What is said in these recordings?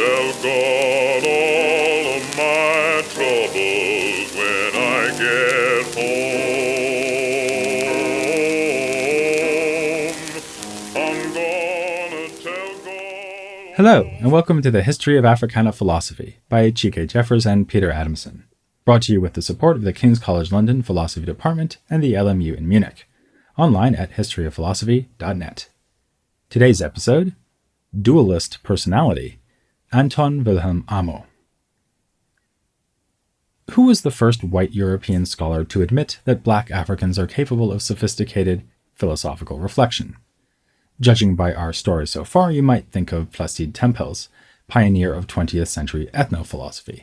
tell God all of my troubles when I get home. I'm gonna tell God... Hello, and welcome to the History of Africana Philosophy by Chike Jeffers and Peter Adamson, brought to you with the support of the King's College London Philosophy Department and the LMU in Munich, online at historyofphilosophy.net. Today's episode, Dualist Personality, Anton Wilhelm Amo. Who was the first white European scholar to admit that black Africans are capable of sophisticated philosophical reflection? Judging by our story so far, you might think of Placide Tempels, pioneer of 20th century ethnophilosophy.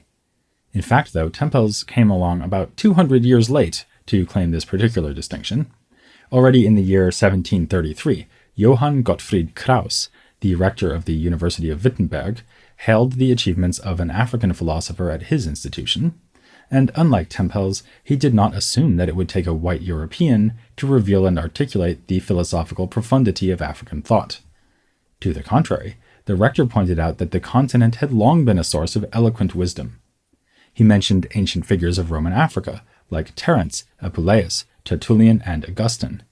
In fact, though, Tempels came along about 200 years late to claim this particular distinction. Already in the year 1733, Johann Gottfried Kraus, the rector of the University of Wittenberg, hailed the achievements of an African philosopher at his institution, and unlike Tempels, he did not assume that it would take a white European to reveal and articulate the philosophical profundity of African thought. To the contrary, the rector pointed out that the continent had long been a source of eloquent wisdom. He mentioned ancient figures of Roman Africa, like Terence, Apuleius, Tertullian, and Augustine.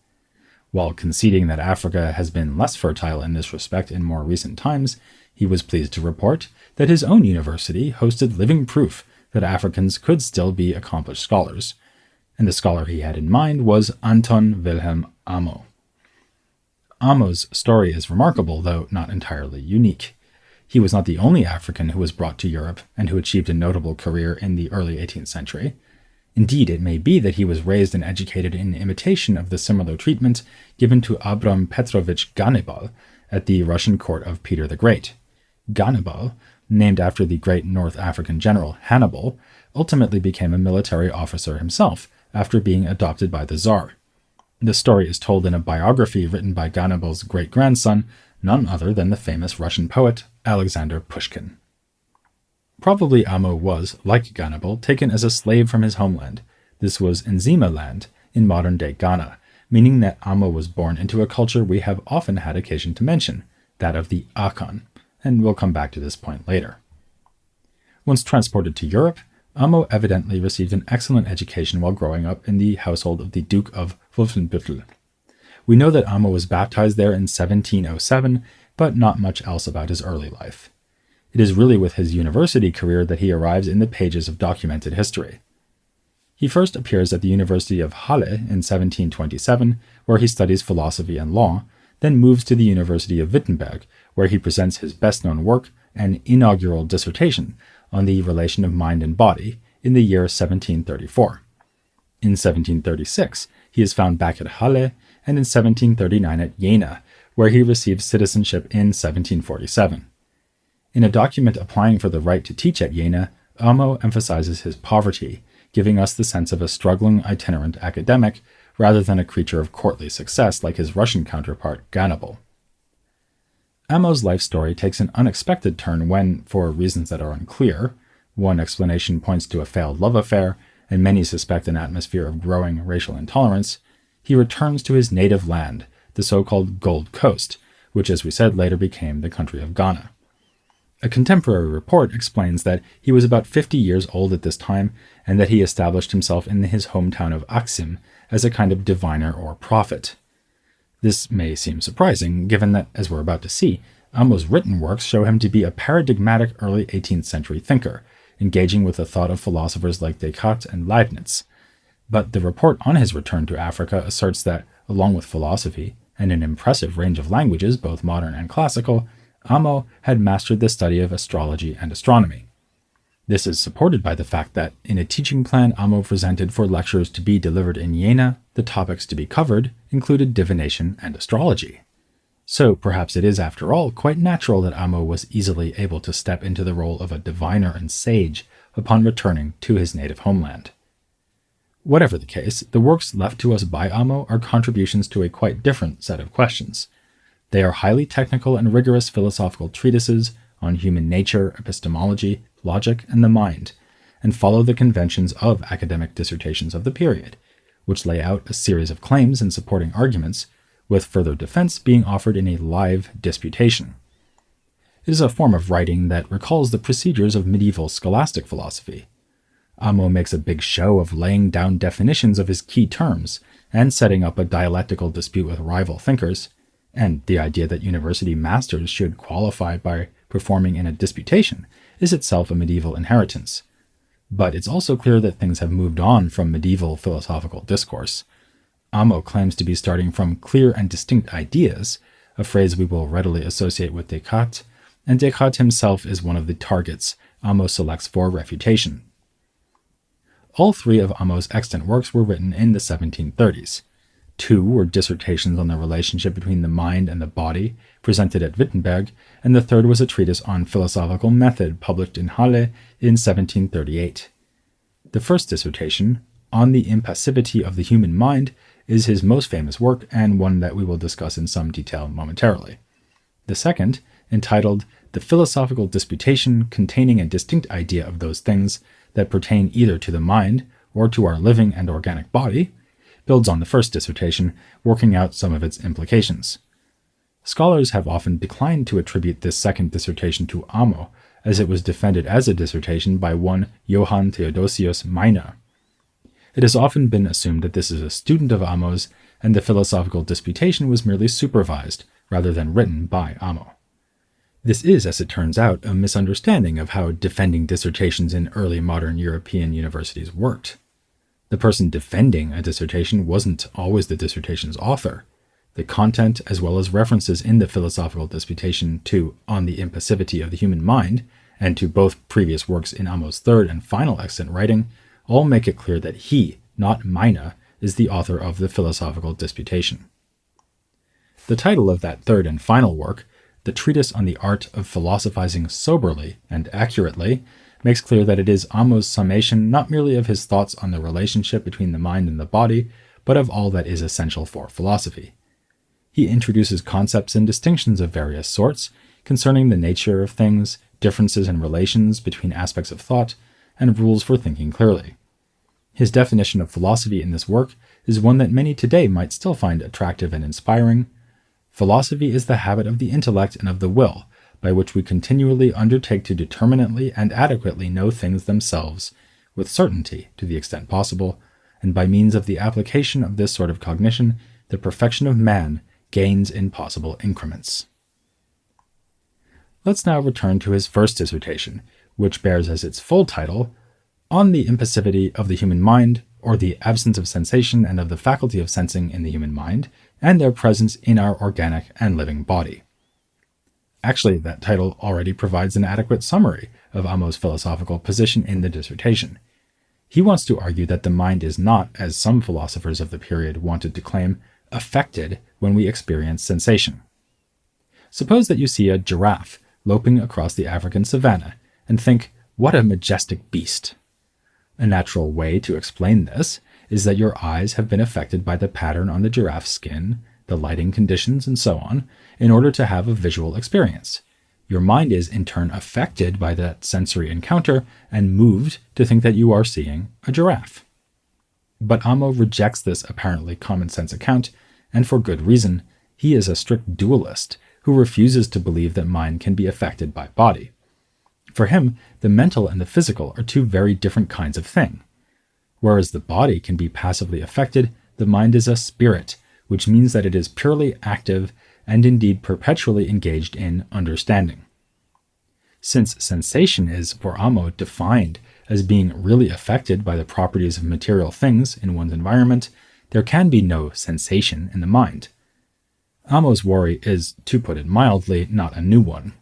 While conceding that Africa has been less fertile in this respect in more recent times, he was pleased to report that his own university hosted living proof that Africans could still be accomplished scholars, and the scholar he had in mind was Anton Wilhelm Amo. Amo's story is remarkable, though not entirely unique. He was not the only African who was brought to Europe and who achieved a notable career in the early 18th century. Indeed, it may be that he was raised and educated in imitation of the similar treatment given to Abram Petrovich Ganibal at the Russian court of Peter the Great. Ganibal, named after the great North African general Hannibal, ultimately became a military officer himself after being adopted by the Tsar. The story is told in a biography written by Ganibal's great-grandson, none other than the famous Russian poet Alexander Pushkin. Probably Amo was, like Ganibal, taken as a slave from his homeland. This was Nzima land in modern-day Ghana, meaning that Amo was born into a culture we have often had occasion to mention, that of the Akan, and we'll come back to this point later. Once transported to Europe, Amo evidently received an excellent education while growing up in the household of the Duke of Wolfenbüttel. We know that Amo was baptized there in 1707, but not much else about his early life. It is really with his university career that he arrives in the pages of documented history. He first appears at the University of Halle in 1727, where he studies philosophy and law, then moves to the University of Wittenberg, where he presents his best-known work, an inaugural dissertation on the relation of mind and body, in the year 1734. In 1736, he is found back at Halle, and in 1739 at Jena, where he receives citizenship in 1747. In a document applying for the right to teach at Jena, Amo emphasizes his poverty, giving us the sense of a struggling itinerant academic rather than a creature of courtly success like his Russian counterpart Ganibal. Amo's life story takes an unexpected turn when, for reasons that are unclear, one explanation points to a failed love affair, and many suspect an atmosphere of growing racial intolerance, he returns to his native land, the so-called Gold Coast, which as we said later became the country of Ghana. A contemporary report explains that he was about 50 years old at this time and that he established himself in his hometown of Axim as a kind of diviner or prophet. This may seem surprising, given that, as we're about to see, Amo's written works show him to be a paradigmatic early 18th century thinker, engaging with the thought of philosophers like Descartes and Leibniz. But the report on his return to Africa asserts that, along with philosophy and an impressive range of languages, both modern and classical, Amo had mastered the study of astrology and astronomy. This is supported by the fact that, in a teaching plan Amo presented for lectures to be delivered in Jena, the topics to be covered included divination and astrology. So perhaps it is, after all, quite natural that Amo was easily able to step into the role of a diviner and sage upon returning to his native homeland. Whatever the case, the works left to us by Amo are contributions to a quite different set of questions. They are highly technical and rigorous philosophical treatises on human nature, epistemology, logic, and the mind, and follow the conventions of academic dissertations of the period, which lay out a series of claims and supporting arguments, with further defense being offered in a live disputation. It is a form of writing that recalls the procedures of medieval scholastic philosophy. Amo makes a big show of laying down definitions of his key terms and setting up a dialectical dispute with rival thinkers, and the idea that university masters should qualify by performing in a disputation is itself a medieval inheritance. But it's also clear that things have moved on from medieval philosophical discourse. Amo claims to be starting from clear and distinct ideas, a phrase we will readily associate with Descartes, and Descartes himself is one of the targets Amo selects for refutation. All three of Amo's extant works were written in the 1730s. Two were dissertations on the relationship between the mind and the body, presented at Wittenberg, and the third was a treatise on philosophical method published in Halle in 1738. The first dissertation, On the Impassivity of the Human Mind, is his most famous work and one that we will discuss in some detail momentarily. The second, entitled The Philosophical Disputation containing a distinct idea of those things that pertain either to the mind or to our living and organic body, builds on the first dissertation, working out some of its implications. Scholars have often declined to attribute this second dissertation to Amo, as it was defended as a dissertation by one Johann Theodosius Meiner. It has often been assumed that this is a student of Amo's, and the Philosophical Disputation was merely supervised, rather than written by Amo. This is, as it turns out, a misunderstanding of how defending dissertations in early modern European universities worked. The person defending a dissertation wasn't always the dissertation's author. The content, as well as references in the Philosophical Disputation to On the Impassivity of the Human Mind, and to both previous works in Amo's third and final extant writing, all make it clear that he, not Meine, is the author of the Philosophical Disputation. The title of that third and final work, The Treatise on the Art of Philosophizing Soberly and Accurately, makes clear that it is Amo's summation not merely of his thoughts on the relationship between the mind and the body, but of all that is essential for philosophy. He introduces concepts and distinctions of various sorts concerning the nature of things, differences and relations between aspects of thought, and rules for thinking clearly. His definition of philosophy in this work is one that many today might still find attractive and inspiring. Philosophy is the habit of the intellect and of the will, by which we continually undertake to determinately and adequately know things themselves, with certainty to the extent possible, and by means of the application of this sort of cognition, the perfection of man gains in possible increments. Let's now return to his first dissertation, which bears as its full title, On the Impassivity of the Human Mind, or the Absence of Sensation and of the Faculty of Sensing in the Human Mind, and their Presence in our Organic and Living Body. Actually, that title already provides an adequate summary of Amo's philosophical position in the dissertation. He wants to argue that the mind is not, as some philosophers of the period wanted to claim, affected when we experience sensation. Suppose that you see a giraffe loping across the African savanna and think, what a majestic beast. A natural way to explain this is that your eyes have been affected by the pattern on the giraffe's skin, the lighting conditions, and so on, in order to have a visual experience. Your mind is, in turn, affected by that sensory encounter and moved to think that you are seeing a giraffe. But Amo rejects this apparently common-sense account, and for good reason. He is a strict dualist who refuses to believe that mind can be affected by body. For him, the mental and the physical are two very different kinds of thing. Whereas the body can be passively affected, the mind is a spirit, which means that it is purely active and indeed perpetually engaged in understanding. Since sensation is, for Amo, defined as being really affected by the properties of material things in one's environment, there can be no sensation in the mind. Amo's worry is, to put it mildly, not a new one.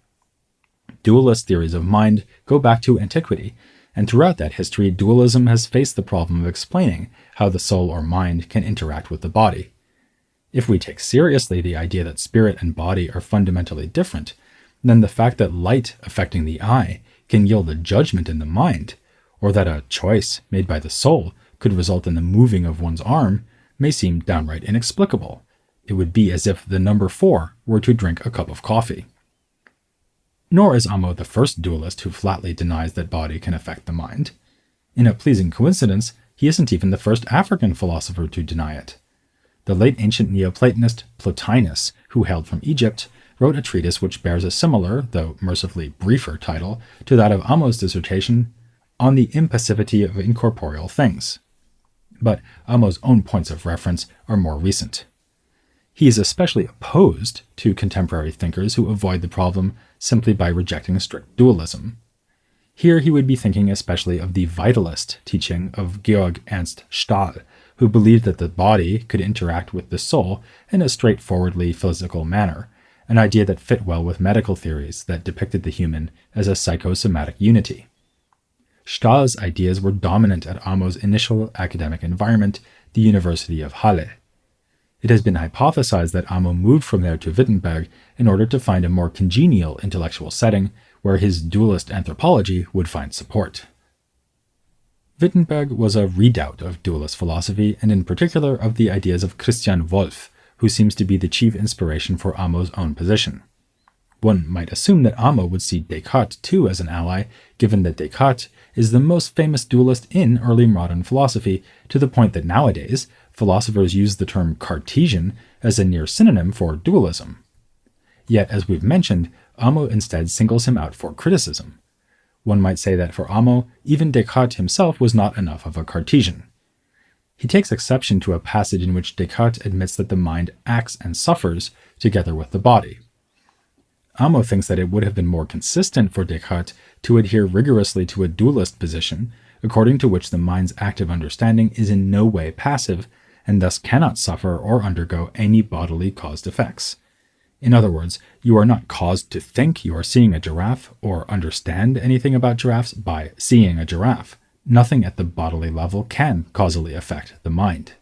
Dualist theories of mind go back to antiquity, and throughout that history, dualism has faced the problem of explaining how the soul or mind can interact with the body. If we take seriously the idea that spirit and body are fundamentally different, then the fact that light affecting the eye can yield a judgment in the mind, or that a choice made by the soul could result in the moving of one's arm, may seem downright inexplicable. It would be as if the number 4 were to drink a cup of coffee. Nor is Amo the first dualist who flatly denies that body can affect the mind. In a pleasing coincidence, he isn't even the first African philosopher to deny it. The late ancient Neoplatonist Plotinus, who hailed from Egypt, wrote a treatise which bears a similar, though mercifully briefer, title to that of Amo's dissertation on the impassivity of incorporeal things. But Amo's own points of reference are more recent. He is especially opposed to contemporary thinkers who avoid the problem simply by rejecting strict dualism. Here he would be thinking especially of the vitalist teaching of Georg Ernst Stahl, who believed that the body could interact with the soul in a straightforwardly physical manner, an idea that fit well with medical theories that depicted the human as a psychosomatic unity. Stahl's ideas were dominant at Amo's initial academic environment, the University of Halle. It has been hypothesized that Amo moved from there to Wittenberg in order to find a more congenial intellectual setting where his dualist anthropology would find support. Wittenberg was a redoubt of dualist philosophy, and in particular of the ideas of Christian Wolff, who seems to be the chief inspiration for Amo's own position. One might assume that Amo would see Descartes too as an ally, given that Descartes is the most famous dualist in early modern philosophy, to the point that nowadays philosophers use the term Cartesian as a near synonym for dualism. Yet, as we've mentioned, Amo instead singles him out for criticism. One might say that for Amo, even Descartes himself was not enough of a Cartesian. He takes exception to a passage in which Descartes admits that the mind acts and suffers together with the body. Amo thinks that it would have been more consistent for Descartes to adhere rigorously to a dualist position, according to which the mind's active understanding is in no way passive, and thus cannot suffer or undergo any bodily caused effects. In other words, you are not caused to think you are seeing a giraffe or understand anything about giraffes by seeing a giraffe. Nothing at the bodily level can causally affect the mind.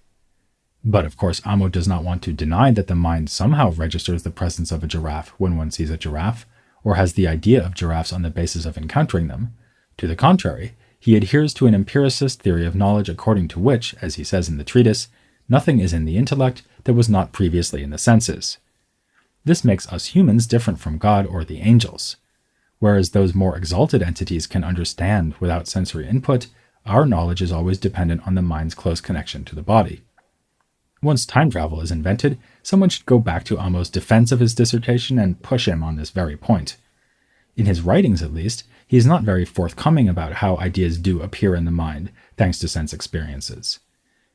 But of course, Amo does not want to deny that the mind somehow registers the presence of a giraffe when one sees a giraffe, or has the idea of giraffes on the basis of encountering them. To the contrary, he adheres to an empiricist theory of knowledge according to which, as he says in the treatise, nothing is in the intellect that was not previously in the senses. This makes us humans different from God or the angels. Whereas those more exalted entities can understand without sensory input, our knowledge is always dependent on the mind's close connection to the body. Once time travel is invented, someone should go back to Amo's defense of his dissertation and push him on this very point. In his writings, at least, he is not very forthcoming about how ideas do appear in the mind, thanks to sense experiences.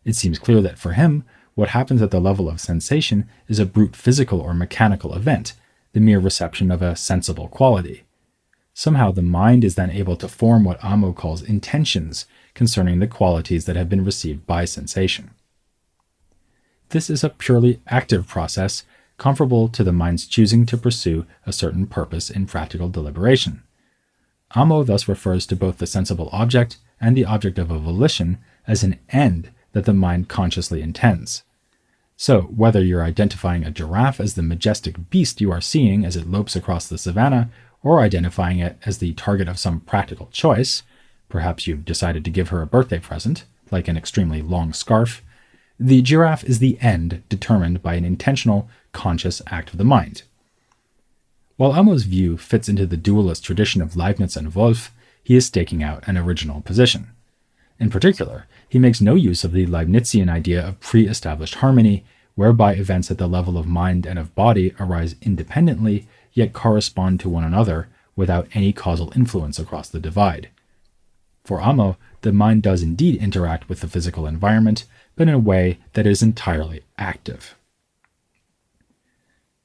It seems clear that for him, what happens at the level of sensation is a brute physical or mechanical event, the mere reception of a sensible quality. Somehow the mind is then able to form what Amo calls intentions concerning the qualities that have been received by sensation. This is a purely active process, comparable to the mind's choosing to pursue a certain purpose in practical deliberation. Amo thus refers to both the sensible object and the object of a volition as an end that the mind consciously intends. So, whether you're identifying a giraffe as the majestic beast you are seeing as it lopes across the savannah, or identifying it as the target of some practical choice, perhaps you've decided to give her a birthday present, like an extremely long scarf, the giraffe is the end determined by an intentional, conscious act of the mind. While Amo's view fits into the dualist tradition of Leibniz and Wolff, he is staking out an original position. In particular, he makes no use of the Leibnizian idea of pre-established harmony, whereby events at the level of mind and of body arise independently, yet correspond to one another without any causal influence across the divide. For Amo, the mind does indeed interact with the physical environment, but in a way that is entirely active.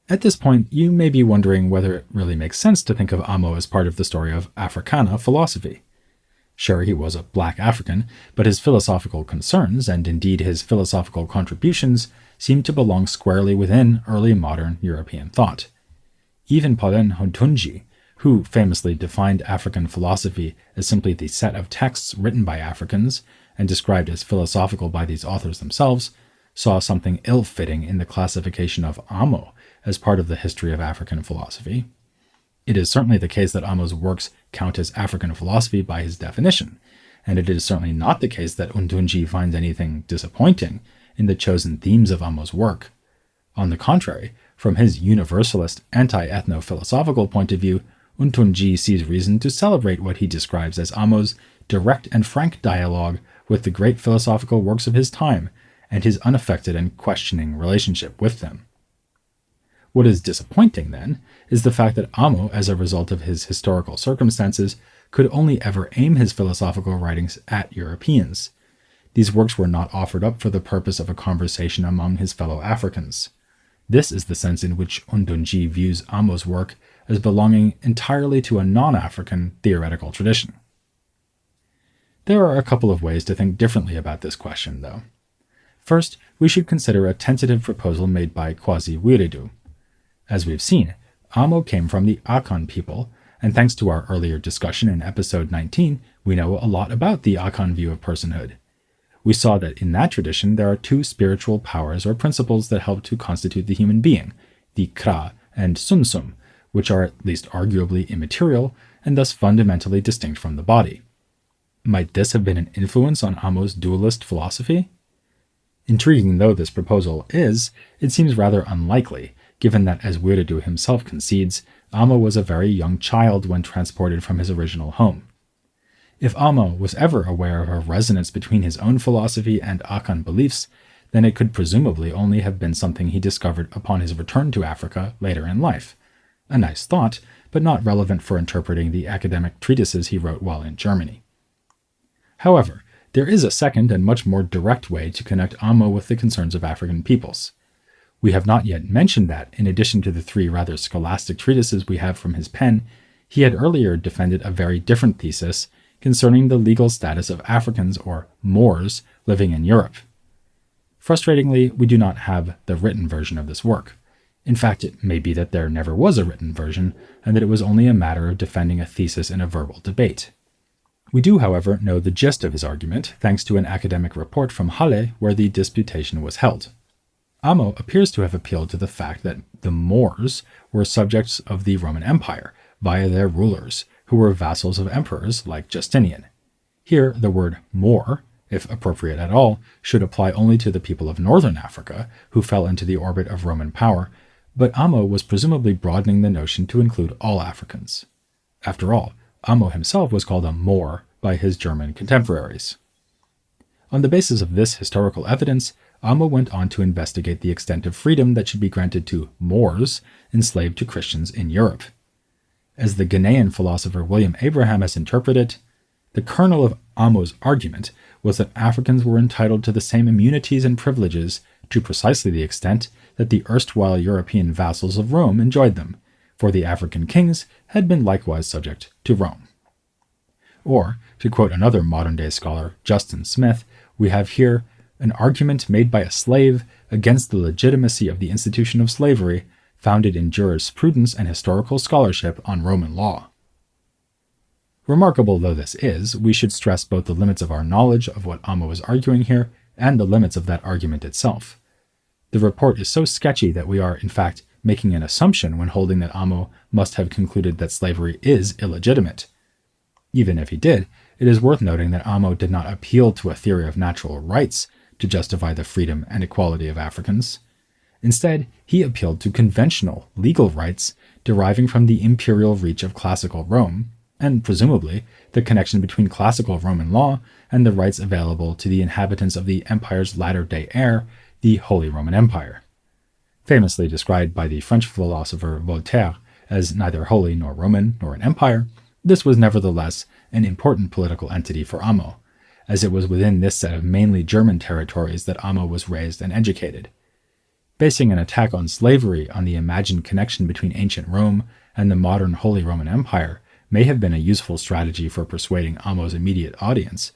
At this point, you may be wondering whether it really makes sense to think of Amo as part of the story of Africana philosophy. Sure, he was a black African, but his philosophical concerns, and indeed his philosophical contributions, seem to belong squarely within early modern European thought. Even Pauline Hontunji, who famously defined African philosophy as simply the set of texts written by Africans and described as philosophical by these authors themselves, saw something ill-fitting in the classification of Amo as part of the history of African philosophy. It is certainly the case that Amo's works count as African philosophy by his definition, and it is certainly not the case that Hontunji finds anything disappointing in the chosen themes of Amo's work. On the contrary, from his universalist, anti-ethno-philosophical point of view, Hontunji sees reason to celebrate what he describes as Amo's direct and frank dialogue with the great philosophical works of his time, and his unaffected and questioning relationship with them. What is disappointing, then, is the fact that Amo, as a result of his historical circumstances, could only ever aim his philosophical writings at Europeans. These works were not offered up for the purpose of a conversation among his fellow Africans. This is the sense in which Ondonji views Amo's work as belonging entirely to a non-African theoretical tradition. There are a couple of ways to think differently about this question, though. First, we should consider a tentative proposal made by Kwasi Wiredu. As we've seen, Amo came from the Akan people, and thanks to our earlier discussion in episode 19, we know a lot about the Akan view of personhood. We saw that in that tradition there are two spiritual powers or principles that help to constitute the human being, the Kra and Sunsum, which are at least arguably immaterial and thus fundamentally distinct from the body. Might this have been an influence on Amo's dualist philosophy? Intriguing though this proposal is, it seems rather unlikely, given that, as Wiredu himself concedes, Amo was a very young child when transported from his original home. If Amo was ever aware of a resonance between his own philosophy and Akan beliefs, then it could presumably only have been something he discovered upon his return to Africa later in life. A nice thought, but not relevant for interpreting the academic treatises he wrote while in Germany. However, there is a second and much more direct way to connect Amo with the concerns of African peoples. We have not yet mentioned that, in addition to the three rather scholastic treatises we have from his pen, he had earlier defended a very different thesis concerning the legal status of Africans, or Moors, living in Europe. Frustratingly, we do not have the written version of this work. In fact, it may be that there never was a written version, and that it was only a matter of defending a thesis in a verbal debate. We do, however, know the gist of his argument, thanks to an academic report from Halle where the disputation was held. Amo appears to have appealed to the fact that the Moors were subjects of the Roman Empire via their rulers, who were vassals of emperors like Justinian. Here, the word Moor, if appropriate at all, should apply only to the people of northern Africa, who fell into the orbit of Roman power, but Amo was presumably broadening the notion to include all Africans. After all, Amo himself was called a Moor by his German contemporaries. On the basis of this historical evidence, Amo went on to investigate the extent of freedom that should be granted to Moors enslaved to Christians in Europe. As the Ghanaian philosopher William Abraham has interpreted it, the kernel of Amo's argument was that Africans were entitled to the same immunities and privileges to precisely the extent that the erstwhile European vassals of Rome enjoyed them, for the African kings had been likewise subject to Rome. Or, to quote another modern-day scholar, Justin Smith, we have here an argument made by a slave against the legitimacy of the institution of slavery, founded in jurisprudence and historical scholarship on Roman law. Remarkable though this is, we should stress both the limits of our knowledge of what Amo is arguing here and the limits of that argument itself. The report is so sketchy that we are, in fact, making an assumption when holding that Amo must have concluded that slavery is illegitimate. Even if he did, it is worth noting that Amo did not appeal to a theory of natural rights to justify the freedom and equality of Africans. Instead, he appealed to conventional legal rights deriving from the imperial reach of classical Rome, and presumably the connection between classical Roman law and the rights available to the inhabitants of the empire's latter-day heir, the Holy Roman Empire. Famously described by the French philosopher Voltaire as neither holy nor Roman nor an empire, this was nevertheless an important political entity for Amo, as it was within this set of mainly German territories that Amo was raised and educated. Basing an attack on slavery on the imagined connection between ancient Rome and the modern Holy Roman Empire may have been a useful strategy for persuading Amo's immediate audience,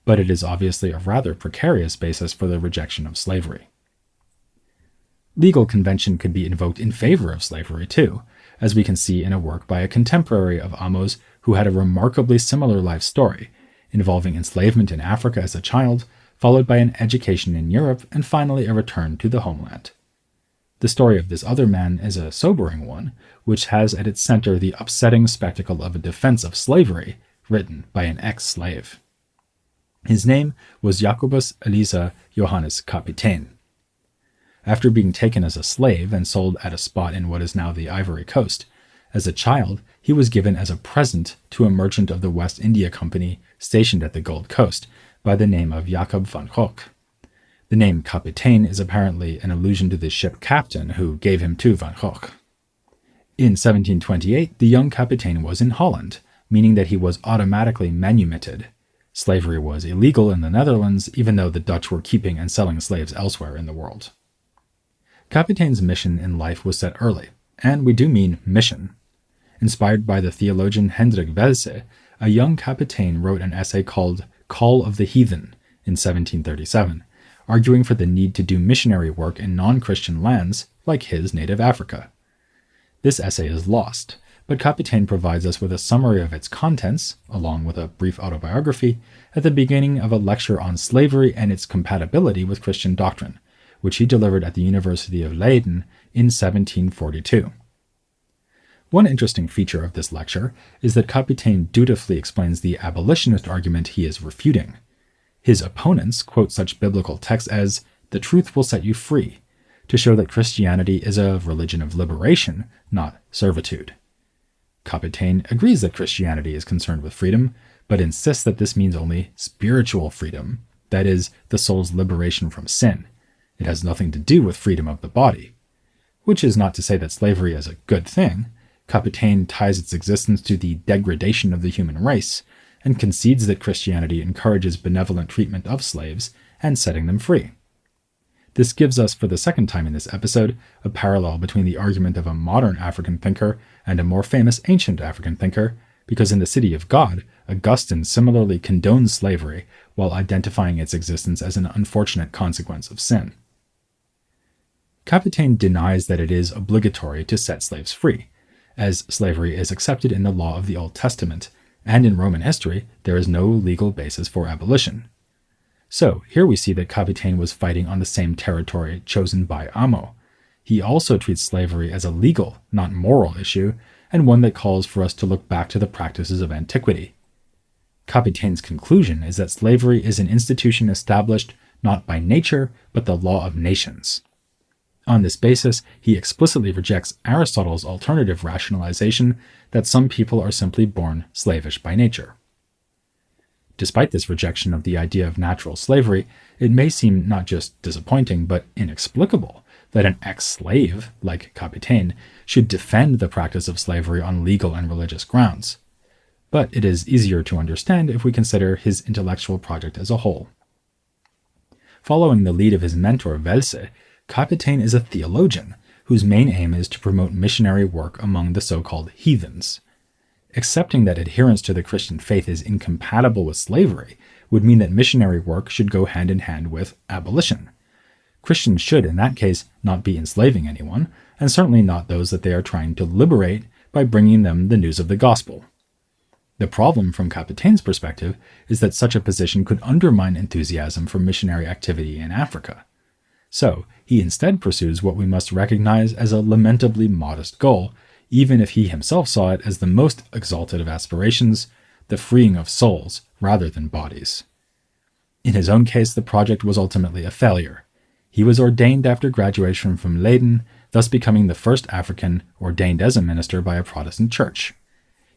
but it is obviously a rather precarious basis for the rejection of slavery. Legal convention could be invoked in favor of slavery too, as we can see in a work by a contemporary of Amo's who had a remarkably similar life story, involving enslavement in Africa as a child, followed by an education in Europe, and finally a return to the homeland. The story of this other man is a sobering one, which has at its center the upsetting spectacle of a defense of slavery, written by an ex-slave. His name was Jacobus Elisa Johannes Kapitein. After being taken as a slave and sold at a spot in what is now the Ivory Coast, as a child he was given as a present to a merchant of the West India Company stationed at the Gold Coast by the name of Jacob van Gogh. The name Kapitein is apparently an allusion to the ship captain who gave him to Van Gogh. In 1728, the young Kapitein was in Holland, meaning that he was automatically manumitted. Slavery was illegal in the Netherlands, even though the Dutch were keeping and selling slaves elsewhere in the world. Kapitein's mission in life was set early, and we do mean mission. Inspired by the theologian Hendrik Welse, a young Kapitein wrote an essay called Call of the Heathen in 1737, arguing for the need to do missionary work in non-Christian lands like his native Africa. This essay is lost, but Kapitein provides us with a summary of its contents, along with a brief autobiography, at the beginning of a lecture on slavery and its compatibility with Christian doctrine, which he delivered at the University of Leiden in 1742. One interesting feature of this lecture is that Kapitein dutifully explains the abolitionist argument he is refuting. His opponents quote such biblical texts as, "The truth will set you free," to show that Christianity is a religion of liberation, not servitude. Kapitein agrees that Christianity is concerned with freedom, but insists that this means only spiritual freedom, that is, the soul's liberation from sin. It has nothing to do with freedom of the body. Which is not to say that slavery is a good thing. Kapitein ties its existence to the degradation of the human race, and concedes that Christianity encourages benevolent treatment of slaves and setting them free. This gives us, for the second time in this episode, a parallel between the argument of a modern African thinker and a more famous ancient African thinker, because in The City of God, Augustine similarly condones slavery while identifying its existence as an unfortunate consequence of sin. Kapitein denies that it is obligatory to set slaves free, as slavery is accepted in the law of the Old Testament, and in Roman history there is no legal basis for abolition. So here we see that Kapitein was fighting on the same territory chosen by Amo. He also treats slavery as a legal, not moral issue, and one that calls for us to look back to the practices of antiquity. Kapitein's conclusion is that slavery is an institution established not by nature, but the law of nations. On this basis, he explicitly rejects Aristotle's alternative rationalization that some people are simply born slavish by nature. Despite this rejection of the idea of natural slavery, it may seem not just disappointing but inexplicable that an ex-slave, like Kapitein, should defend the practice of slavery on legal and religious grounds. But it is easier to understand if we consider his intellectual project as a whole. Following the lead of his mentor Welse, Kapitein is a theologian whose main aim is to promote missionary work among the so-called heathens. Accepting that adherence to the Christian faith is incompatible with slavery would mean that missionary work should go hand in hand with abolition. Christians should, in that case, not be enslaving anyone, and certainly not those that they are trying to liberate by bringing them the news of the gospel. The problem from Kapitein's perspective is that such a position could undermine enthusiasm for missionary activity in Africa. So, he instead pursues what we must recognize as a lamentably modest goal, even if he himself saw it as the most exalted of aspirations, the freeing of souls rather than bodies. In his own case, the project was ultimately a failure. He was ordained after graduation from Leiden, thus becoming the first African ordained as a minister by a Protestant church.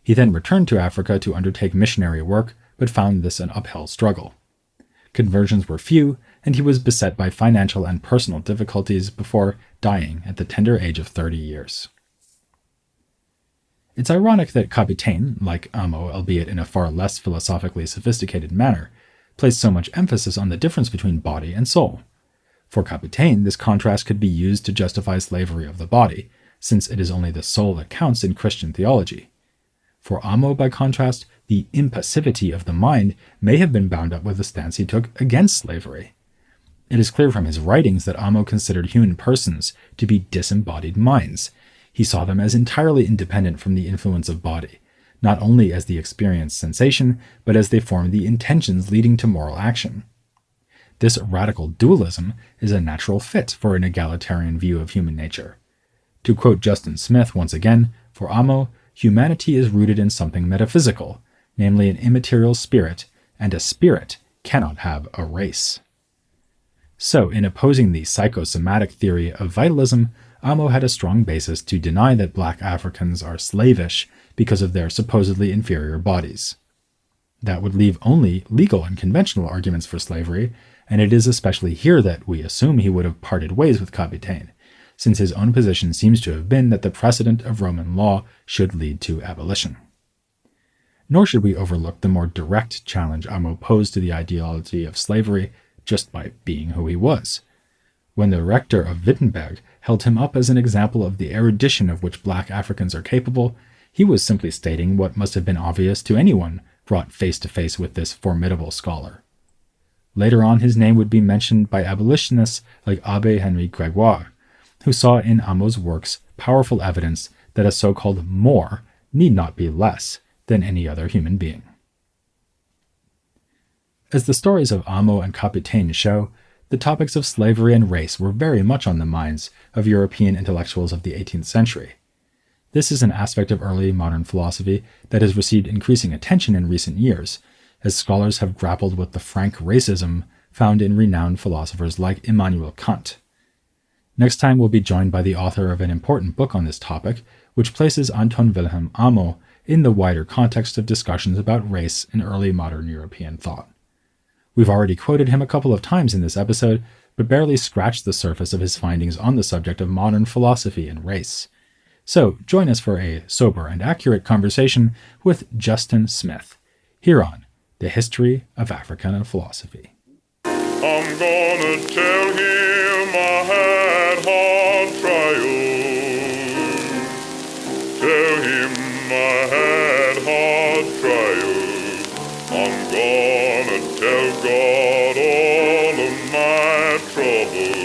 He then returned to Africa to undertake missionary work, but found this an uphill struggle. Conversions were few, and he was beset by financial and personal difficulties before dying at the tender age of 30 years. It's ironic that Kapitein, like Amo, albeit in a far less philosophically sophisticated manner, placed so much emphasis on the difference between body and soul. For Kapitein, this contrast could be used to justify slavery of the body, since it is only the soul that counts in Christian theology. For Amo, by contrast, the impassivity of the mind may have been bound up with the stance he took against slavery. It is clear from his writings that Amo considered human persons to be disembodied minds. He saw them as entirely independent from the influence of body, not only as the experienced sensation, but as they form the intentions leading to moral action. This radical dualism is a natural fit for an egalitarian view of human nature. To quote Justin Smith once again, for Amo, humanity is rooted in something metaphysical, namely an immaterial spirit, and a spirit cannot have a race. So, in opposing the psychosomatic theory of vitalism, Amo had a strong basis to deny that black Africans are slavish because of their supposedly inferior bodies. That would leave only legal and conventional arguments for slavery, and it is especially here that we assume he would have parted ways with Kapitein, since his own position seems to have been that the precedent of Roman law should lead to abolition. Nor should we overlook the more direct challenge Amo posed to the ideology of slavery just by being who he was. When the rector of Wittenberg held him up as an example of the erudition of which black Africans are capable, he was simply stating what must have been obvious to anyone brought face to face with this formidable scholar. Later on, his name would be mentioned by abolitionists like Abbé Henri Grégoire, who saw in Amo's works powerful evidence that a so-called more need not be less than any other human being. As the stories of Amo and Kapitein show, the topics of slavery and race were very much on the minds of European intellectuals of the 18th century. This is an aspect of early modern philosophy that has received increasing attention in recent years, as scholars have grappled with the frank racism found in renowned philosophers like Immanuel Kant. Next time we'll be joined by the author of an important book on this topic, which places Anton Wilhelm Amo in the wider context of discussions about race in early modern European thought. We've already quoted him a couple of times in this episode, but barely scratched the surface of his findings on the subject of modern philosophy and race. So join us for a sober and accurate conversation with Justin Smith, here on The History of African Philosophy. I'm gonna tell him I had hard trials. Tell him I had hard trials. I'm gonna tell God all of my troubles.